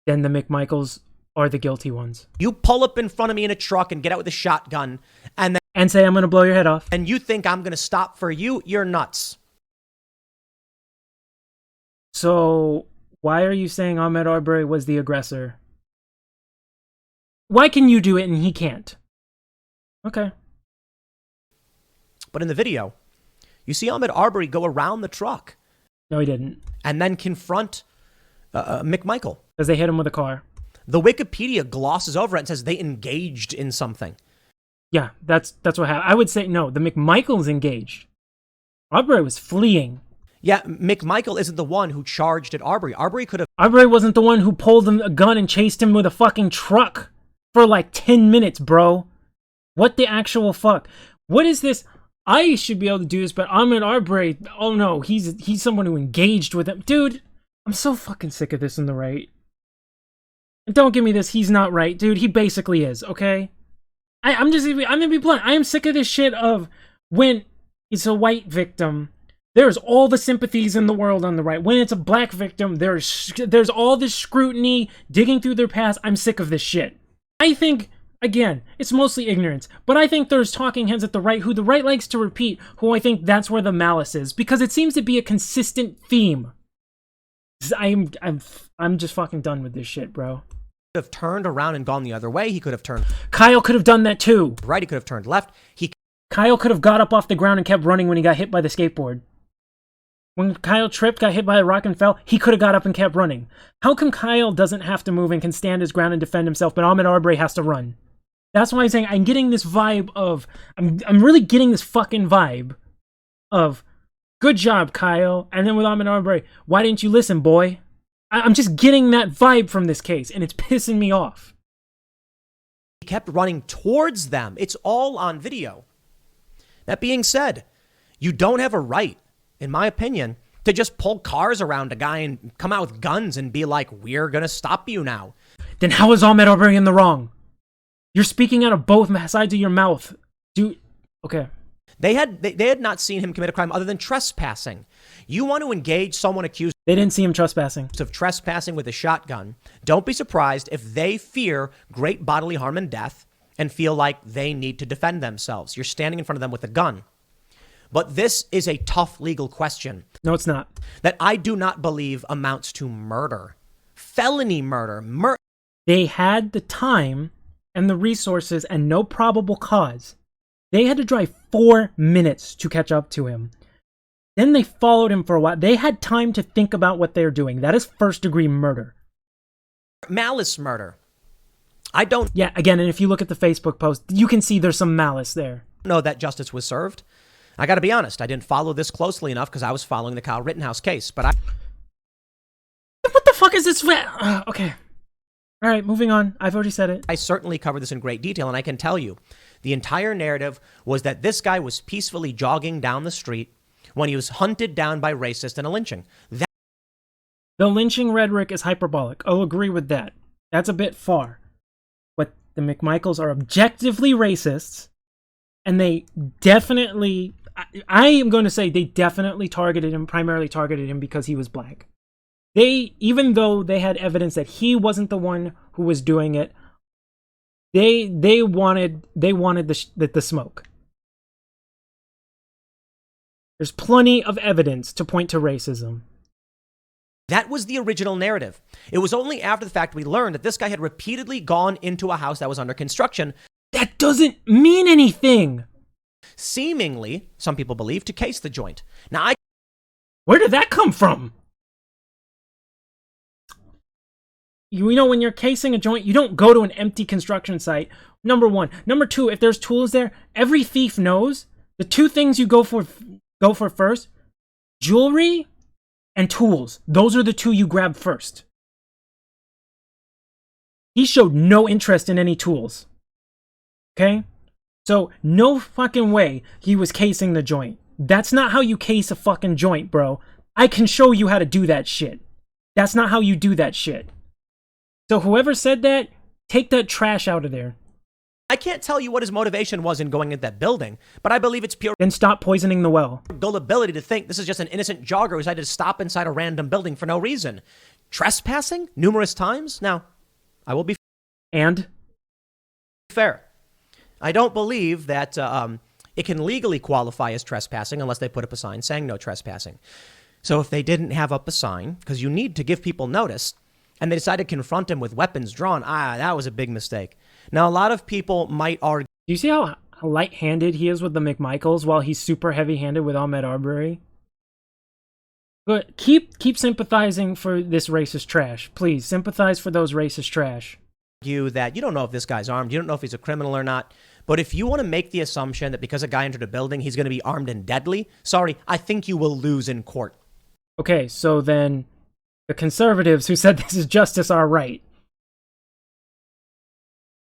Then the McMichaels are the guilty ones. You pull up in front of me in a truck and get out with a shotgun and say I'm gonna blow your head off. And you think I'm gonna stop for you? You're nuts. So why are you saying Ahmaud Arbery was the aggressor? Why can you do it and he can't? Okay. But in the video, you see Ahmaud Arbery go around the truck. No, he didn't. And then confront McMichael. Because they hit him with a car. The Wikipedia glosses over it and says they engaged in something. Yeah, that's what happened. I would say no, the McMichael's engaged. Arbery was fleeing. Yeah, McMichael isn't the one who charged at Arbery. Arbery wasn't the one who pulled him a gun and chased him with a fucking truck for like 10 minutes, bro. What the actual fuck? What is this? I should be able to do this, but Ahmaud Arbery, oh no, he's someone who engaged with him. Dude, I'm so fucking sick of this in the right. And don't give me this, he's not right. Dude, he basically is, okay? I'm gonna be blunt. I am sick of this shit of when it's a white victim, there's all the sympathies in the world on the right. When it's a black victim, there's all this scrutiny, digging through their past. I'm sick of this shit. I think, again, it's mostly ignorance, but I think there's talking heads at the right who the right likes to repeat, who I think that's where the malice is, because it seems to be a consistent theme. I'm just fucking done with this shit, bro. Have turned around and gone the other way. He could have turned. Kyle could have done that too. Right, he could have turned left. Kyle could have got up off the ground and kept running when he got hit by the skateboard. When Kyle tripped, got hit by a rock and fell, he could have got up and kept running. How come Kyle doesn't have to move and can stand his ground and defend himself, but Ahmaud Arbery has to run? That's why I'm saying I'm getting this vibe of, I'm really getting this fucking vibe of, good job, Kyle. And then with Ahmaud Arbery, why didn't you listen, boy? I'm just getting that vibe from this case, and it's pissing me off. He kept running towards them. It's all on video. That being said, you don't have a right, in my opinion, to just pull cars around a guy and come out with guns and be like, we're going to stop you now. Then how is Ahmaud Arbery in the wrong? You're speaking out of both sides of your mouth. Dude, okay. They had not seen him commit a crime other than trespassing. You want to engage someone accused They didn't see him trespassing. of trespassing with a shotgun. Don't be surprised if they fear great bodily harm and death and feel like they need to defend themselves. You're standing in front of them with a gun. But this is a tough legal question. No, it's not. That I do not believe amounts to murder. Felony murder. They had the time and the resources and no probable cause. They had to drive 4 minutes to catch up to him. Then they followed him for a while. They had time to think about what they're doing. That is first-degree murder. Malice murder. I don't Yeah, again, and if you look at the Facebook post, you can see there's some malice there. know that justice was served. I got to be honest. I didn't follow this closely enough because I was following the Kyle Rittenhouse case. But What the fuck is this? Okay. All right, moving on. I've already said it. I certainly covered this in great detail. And I can tell you, the entire narrative was that this guy was peacefully jogging down the street when he was hunted down by racists in a lynching. The lynching rhetoric is hyperbolic. I'll agree with that. That's a bit far. But the McMichaels are objectively racists, and they definitely, I am going to say they definitely primarily targeted him because he was black. Even though they had evidence that he wasn't the one who was doing it, they wanted the smoke. There's plenty of evidence to point to racism. That was the original narrative. It was only after the fact we learned that this guy had repeatedly gone into a house that was under construction. That doesn't mean anything. Seemingly, some people believe, to case the joint. Now, Where did that come from? You know, when you're casing a joint, you don't go to an empty construction site. Number one. Number two, if there's tools there, every thief knows the two things you go for first: jewelry and tools. Those are the two you grab first. He showed no interest in any tools. Okay? So, no fucking way he was casing the joint. That's not how you case a fucking joint, bro. I can show you how to do that shit. That's not how you do that shit. So whoever said that, take that trash out of there. I can't tell you what his motivation was in going into that building, but I believe it's pure Then stop poisoning the well. gullibility to think this is just an innocent jogger who decided to stop inside a random building for no reason. Trespassing numerous times? Now, I will be And? fair. I don't believe that it can legally qualify as trespassing unless they put up a sign saying no trespassing. So if they didn't have up a sign, because you need to give people notice, and they decided to confront him with weapons drawn, that was a big mistake. Now, a lot of people might argue. Do you see how light-handed he is with the McMichaels while he's super heavy-handed with Ahmaud Arbery? But keep sympathizing for this racist trash. Please, sympathize for those racist trash. That you don't know if this guy's armed, you don't know if he's a criminal or not, but if you want to make the assumption that because a guy entered a building, he's going to be armed and deadly, sorry, I think you will lose in court. Okay, so then the conservatives who said this is justice are right.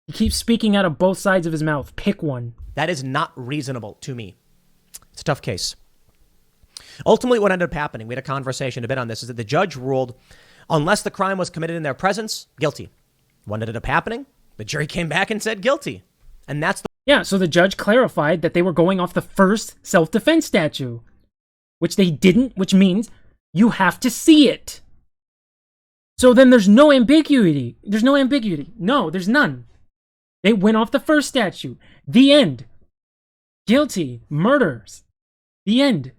He keeps speaking out of both sides of his mouth. Pick one. That is not reasonable to me. It's a tough case. Ultimately, what ended up happening, we had a conversation a bit on this, is that the judge ruled, unless the crime was committed in their presence, guilty. What ended up happening? The jury came back and said guilty. And that's the... Yeah, so the judge clarified that they were going off the first self-defense statute, which they didn't, which means you have to see it. So then there's no ambiguity. There's no ambiguity. No, there's none. They went off the first statute. The end. Guilty. Murders. The end.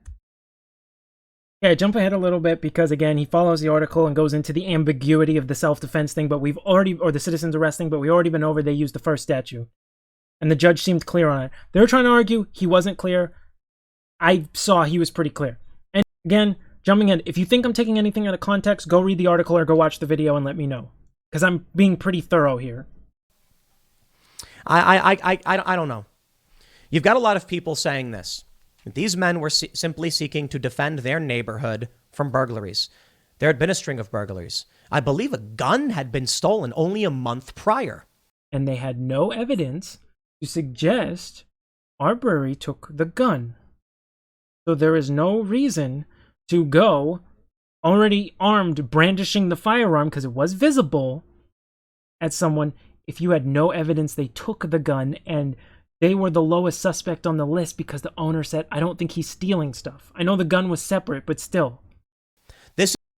Okay, jump ahead a little bit because, again, he follows the article and goes into the ambiguity of the self-defense thing, but we've already, or the citizens arresting, but we already been over they used the first statute. And the judge seemed clear on it. They were trying to argue he wasn't clear. I saw he was pretty clear. And again, jumping in, if you think I'm taking anything out of context, go read the article or go watch the video and let me know. Because I'm being pretty thorough here. I don't know. You've got a lot of people saying this. These men were simply seeking to defend their neighborhood from burglaries. There had been a string of burglaries. I believe a gun had been stolen only a month prior. And they had no evidence to suggest Arbery took the gun. So there is no reason to go already armed, brandishing the firearm, because it was visible, at someone if you had no evidence they took the gun and they were the lowest suspect on the list because the owner said, I don't think he's stealing stuff. I know the gun was separate, but still.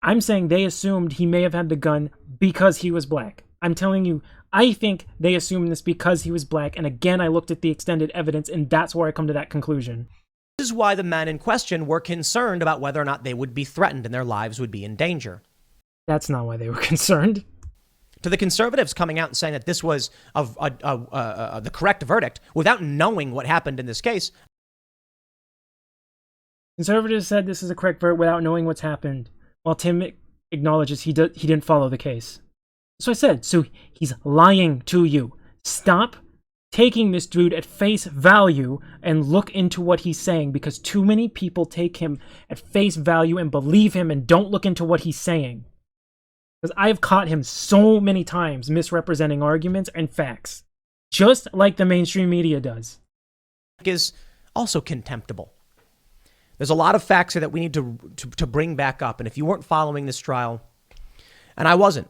I'm saying they assumed he may have had the gun because he was black. I'm telling you, I think they assumed this because he was black. And again, I looked at the extended evidence and that's where I come to that conclusion. This is why the men in question were concerned about whether or not they would be threatened and their lives would be in danger. That's not why they were concerned. To the conservatives coming out and saying that this was the correct verdict without knowing what happened in this case. Conservatives said this is a correct verdict without knowing what's happened, while Tim acknowledges he didn't follow the case. That's what I said. So he's lying to you. Stop taking this dude at face value and look into what he's saying, because too many people take him at face value and believe him and don't look into what he's saying. Because I've caught him so many times misrepresenting arguments and facts, just like the mainstream media does. Is also contemptible. There's a lot of facts here that we need to bring back up, and if you weren't following this trial, and I wasn't,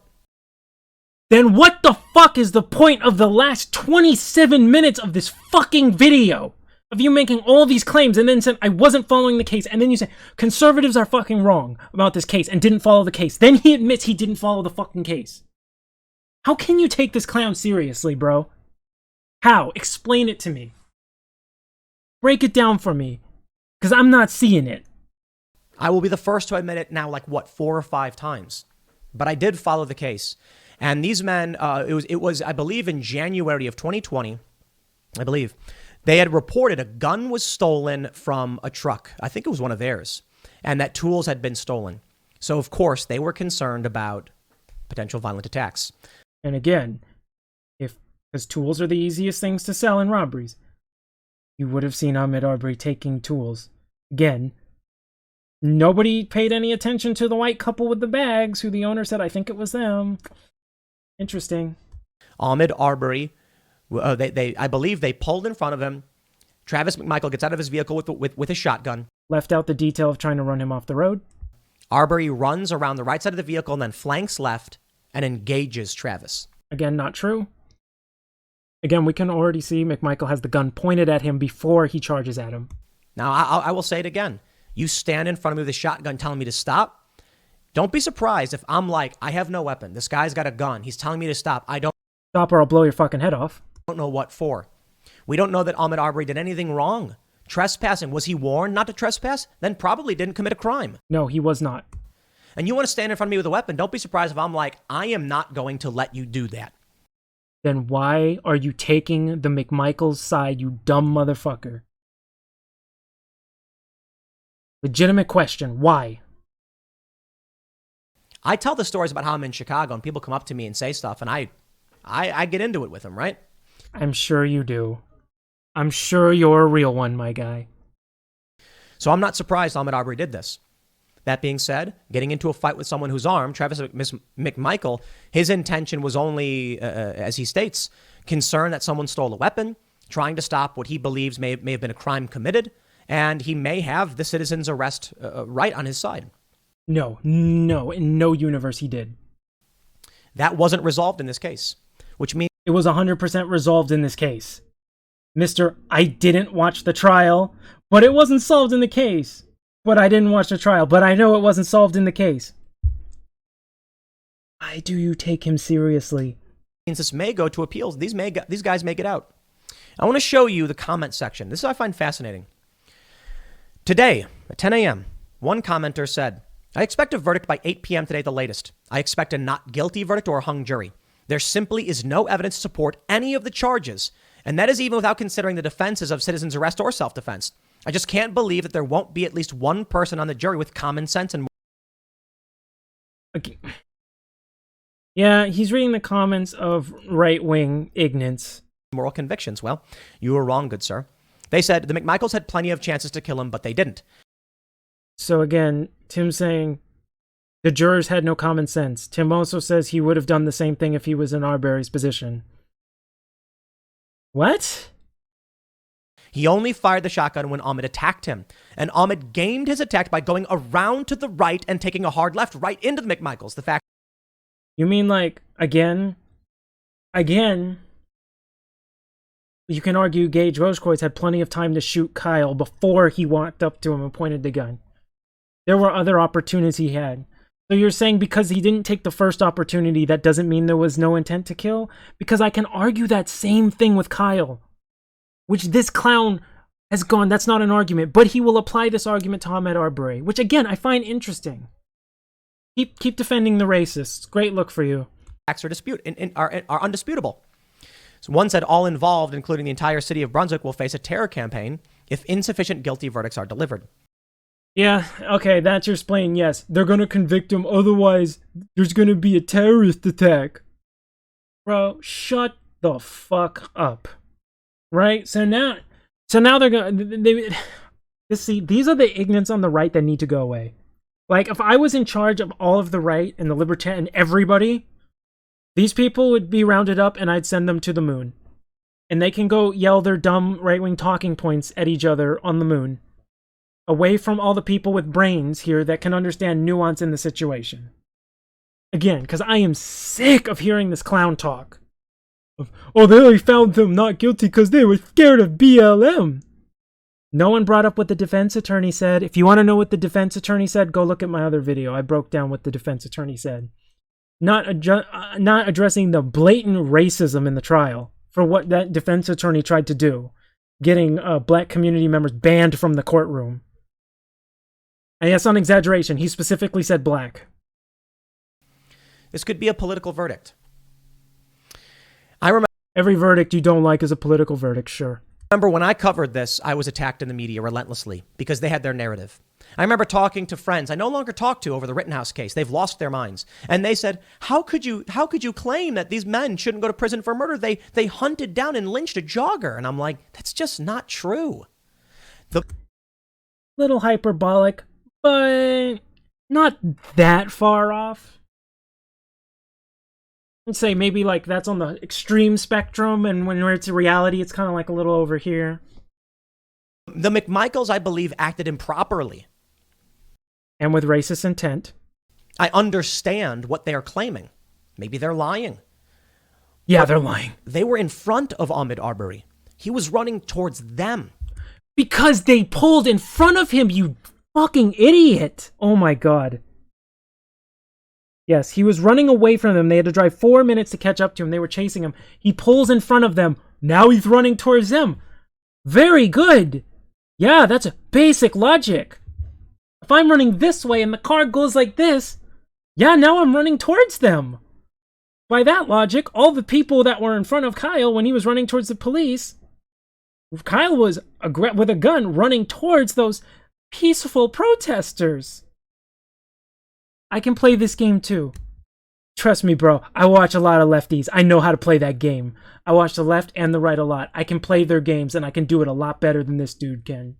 then what the fuck is the point of the last 27 minutes of this fucking video? Of you making all these claims and then said, I wasn't following the case. And then you say, conservatives are fucking wrong about this case and didn't follow the case. Then he admits he didn't follow the fucking case. How can you take this clown seriously, bro? How? Explain it to me. Break it down for me. Because I'm not seeing it. I will be the first to admit it now, like, what, 4 or 5 times. But I did follow the case. And these men, it was, I believe, in January of 2020, I believe, they had reported a gun was stolen from a truck. I think it was one of theirs. And that tools had been stolen. So, of course, they were concerned about potential violent attacks. And again, because tools are the easiest things to sell in robberies, you would have seen Ahmaud Arbery taking tools. Again, nobody paid any attention to the white couple with the bags, who the owner said, I think it was them. Interesting. Ahmaud Arbery, I believe they pulled in front of him. Travis McMichael gets out of his vehicle with a shotgun. Left out the detail of trying to run him off the road. Arbery runs around the right side of the vehicle and then flanks left and engages Travis. Again, not true. Again, we can already see McMichael has the gun pointed at him before he charges at him. Now, I will say it again. You stand in front of me with a shotgun telling me to stop. Don't be surprised if I'm like, I have no weapon. This guy's got a gun. He's telling me to stop. I don't Stop or I'll blow your fucking head off. know what for. We don't know that Ahmaud Arbery did anything wrong. Trespassing. Was he warned not to trespass? Then probably didn't commit a crime. No, he was not. And you want to stand in front of me with a weapon. Don't be surprised if I'm like, I am not going to let you do that. Then why are you taking the McMichael's side, you dumb motherfucker? Legitimate question. Why? I tell the stories about how I'm in Chicago and people come up to me and say stuff, and I get into it with them, right? I'm sure you do. I'm sure you're a real one, my guy. So I'm not surprised Ahmaud Arbery did this. That being said, getting into a fight with someone who's armed, Travis McMichael, his intention was only, as he states, concern that someone stole a weapon, trying to stop what he believes may have been a crime committed, and he may have the citizen's arrest right on his side. No, in no universe he did. That wasn't resolved in this case, which means it was 100% resolved in this case. Mr. I didn't watch the trial, but it wasn't solved in the case. But I didn't watch the trial, but I know it wasn't solved in the case. Why do you take him seriously? this may go to appeals. These guys may get out. I want to show you the comment section. This I find fascinating. Today, at 10 a.m., one commenter said, I expect a verdict by 8 p.m. today at the latest. I expect a not guilty verdict or a hung jury. There simply is no evidence to support any of the charges, and that is even without considering the defenses of citizen's arrest or self-defense. I just can't believe that there won't be at least one person on the jury with common sense and... Okay. Yeah, he's reading the comments of right-wing ignorance. Moral convictions. Well, you were wrong, good sir. They said the McMichaels had plenty of chances to kill him, but they didn't. So again, Tim's saying the jurors had no common sense. Tim also says he would have done the same thing if he was in Arbery's position. What? He only fired the shotgun when Ahmaud attacked him. And Ahmaud gained his attack by going around to the right and taking a hard left right into the McMichaels. The fact... You mean like, again, you can argue Gage Rosekreutz had plenty of time to shoot Kyle before he walked up to him and pointed the gun. There were other opportunities he had. So you're saying because he didn't take the first opportunity, that doesn't mean there was no intent to kill? Because I can argue that same thing with Kyle, which this clown has gone, that's not an argument, but he will apply this argument to Ahmaud Arbery, which again, I find interesting. Keep defending the racists. Great look for you. Facts are undisputable. So one said all involved, including the entire city of Brunswick, will face a terror campaign if insufficient guilty verdicts are delivered. Yeah, okay, that's your explain. Yes, they're going to convict him. Otherwise, there's going to be a terrorist attack. Bro, shut the fuck up. Right? So now they're going. See, these are the ignorants on the right that need to go away. Like, if I was in charge of all of the right and the libertarian and everybody, these people would be rounded up and I'd send them to the moon. And they can go yell their dumb right-wing talking points at each other on the moon. Away from all the people with brains here that can understand nuance in the situation. Again, because I am sick of hearing this clown talk. Oh, they only found them not guilty because they were scared of BLM. No one brought up what the defense attorney said. If you want to know what the defense attorney said, go look at my other video. I broke down what the defense attorney said. Not addressing the blatant racism in the trial for what that defense attorney tried to do. Getting black community members banned from the courtroom. And that's not an exaggeration. He specifically said black. This could be a political verdict. I remember every verdict you don't like is a political verdict, sure. When I covered this, I was attacked in the media relentlessly because they had their narrative. I remember talking to friends I no longer talk to over the Rittenhouse case. They've lost their minds. And they said, how could you claim that these men shouldn't go to prison for murder? They hunted down and lynched a jogger. And I'm like, that's just not true. Little hyperbolic, but not that far off. I'd say maybe like that's on the extreme spectrum, and when it's a reality, it's kind of like a little over here. The McMichaels, I believe, acted improperly. And with racist intent. I understand what they are claiming. Maybe they're lying. Yeah, but they're lying. They were in front of Ahmaud Arbery. He was running towards them. Because they pulled in front of him, you fucking idiot. Oh my god. Yes, he was running away from them. They had to drive 4 minutes to catch up to him. They were chasing him. He pulls in front of them. Now he's running towards them. Very good. Yeah, that's a basic logic. If I'm running this way and the car goes like this, yeah, now I'm running towards them. By that logic, all the people that were in front of Kyle when he was running towards the police, Kyle was with a gun running towards those peaceful protesters. I can play this game too. Trust me, bro. I watch a lot of lefties. I know how to play that game. I watch the left and the right a lot. I can play their games, and I can do it a lot better than this dude can.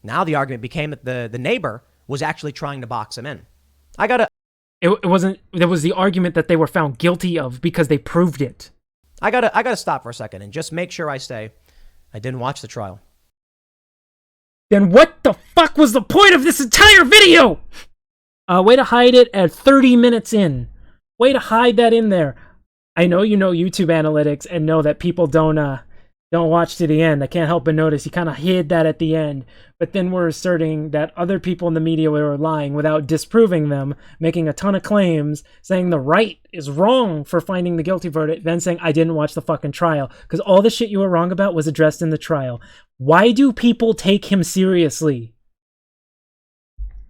Now the argument became that the neighbor was actually trying to box him in. It wasn't. There was the argument that they were found guilty of because they proved it. I gotta stop for a second and just make sure I say I didn't watch the trial. Then what the fuck was the point of this entire video? Way to hide it at 30 minutes in. Way to hide that in there. I know you know YouTube analytics and know that people don't watch to the end. I can't help but notice you kind of hid that at the end. But then we're asserting that other people in the media were lying without disproving them, making a ton of claims, saying the right is wrong for finding the guilty verdict, then saying I didn't watch the fucking trial. Because all the shit you were wrong about was addressed in the trial. Why do people take him seriously?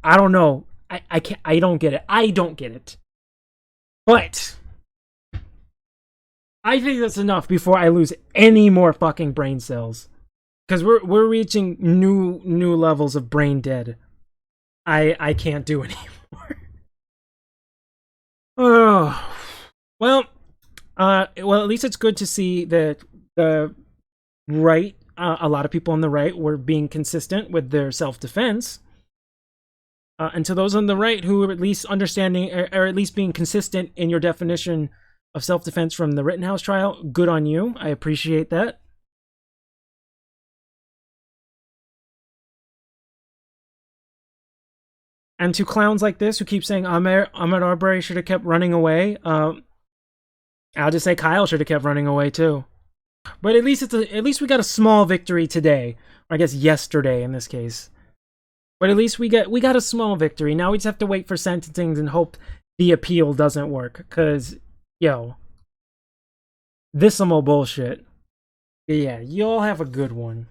I don't know. I don't get it. I don't get it. But I think that's enough before I lose any more fucking brain cells. Because we're reaching new levels of brain dead. I can't do anymore. Oh. Well, at least it's good to see that the right, a lot of people on the right were being consistent with their self-defense. And to those on the right who are at least understanding or at least being consistent in your definition of self-defense from the Rittenhouse trial, good on you. I appreciate that. And to clowns like this who keep saying Ahmaud Arbery should have kept running away, I'll just say Kyle should have kept running away too. But at least we got a small victory today, or I guess yesterday in this case. But at least we got a small victory. Now we just have to wait for sentencing and hope the appeal doesn't work. Cause yo, this some old bullshit. Yeah, y'all have a good one.